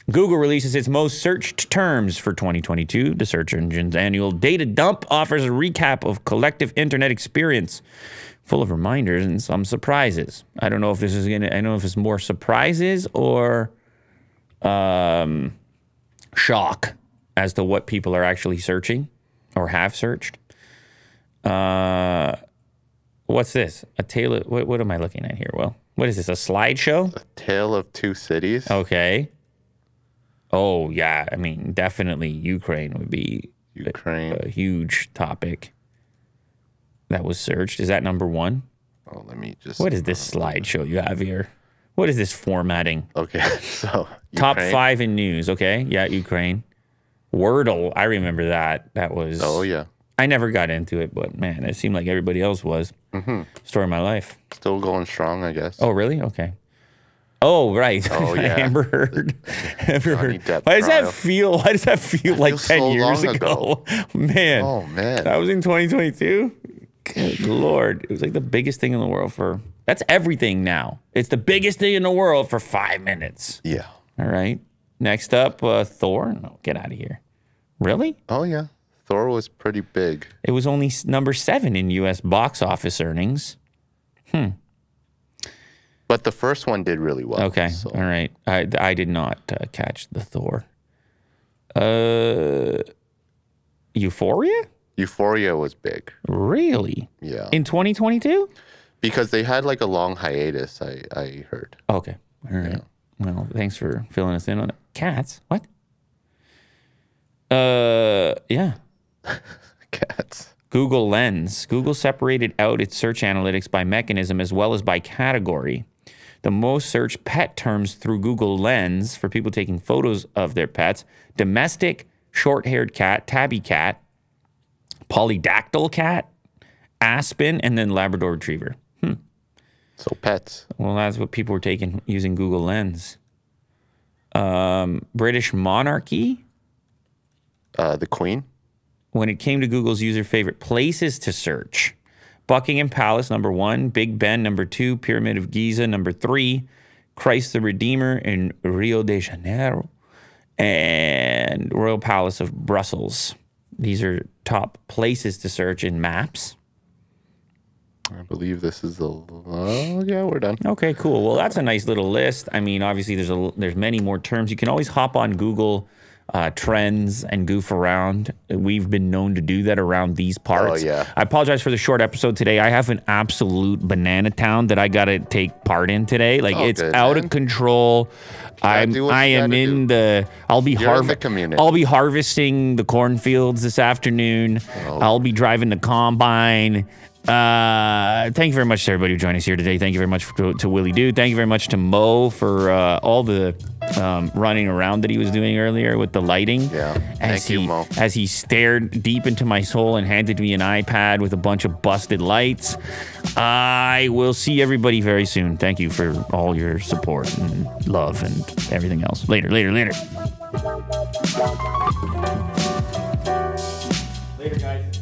Google releases its most searched terms for 2022. The search engine's annual data dump offers a recap of collective internet experience, full of reminders and some surprises. I don't know if this is gonna. I don't know if it's more surprises or shock as to what people are actually searching or have searched. What's this? A tale of, what am I looking at here? Well, what is this? A slideshow? A Tale of Two Cities. Okay. Oh, yeah. I mean, definitely Ukraine would be a huge topic that was searched. Is that number one? Oh, let me just... What is this slideshow you have here? What is this formatting? Okay, so... Top 5 in news, okay? Yeah, Ukraine. Wordle, I remember that. That was... Oh, yeah. I never got into it, but, man, it seemed like everybody else was. Story of my life. Still going strong, I guess. Oh, really? Okay. Oh, right. Oh, yeah. Amber Heard. Why does that feel like 10 years ago? Man. Oh, man. That was in 2022? Good Lord. It was like the biggest thing in the world for... That's everything now. It's the biggest thing in the world for 5 minutes. Yeah. All right. Next up, Thor. No, get out of here. Really? Oh, yeah. Thor was pretty big. It was only number 7 in U.S. box office earnings. But the first one did really well. Okay, so. all right. I did not catch the Thor. Euphoria? Euphoria was big. Really? Yeah. In 2022? Because they had like a long hiatus, I heard. Okay, all right. Yeah. Well, thanks for filling us in on it. Cats? What? Yeah. Cats. Google Lens. Google separated out its search analytics by mechanism as well as by category. The most searched pet terms through Google Lens for people taking photos of their pets: domestic, short-haired cat, tabby cat, polydactyl cat, aspen, and then Labrador Retriever. So pets. Well, that's what people were taking using Google Lens. British monarchy. The Queen. When it came to Google's user favorite places to search, Buckingham Palace, number 1, Big Ben, number 2, Pyramid of Giza, number 3, Christ the Redeemer in Rio de Janeiro, and Royal Palace of Brussels. These are top places to search in maps. I believe this is the... Oh, yeah, we're done. Okay, cool. Well, that's a nice little list. I mean, obviously, there's many more terms. You can always hop on Google Trends and goof around. We've been known to do that around these parts. Oh, yeah. I apologize for the short episode today. I have an absolute banana town that I got to take part in today. Like, it's good, out man. of control. I am in the... I'll be harvesting the cornfields this afternoon. Oh. I'll be driving the combine. Thank you very much to everybody who joined us here today. Thank you very much to Willie Doo. Thank you very much to Mo for all the running around that he was doing earlier with the lighting. Yeah, thank you, Mo. As he stared deep into my soul and handed me an iPad with a bunch of busted lights. I will see everybody very soon. Thank you for all your support and love and everything else. Later. Later, guys.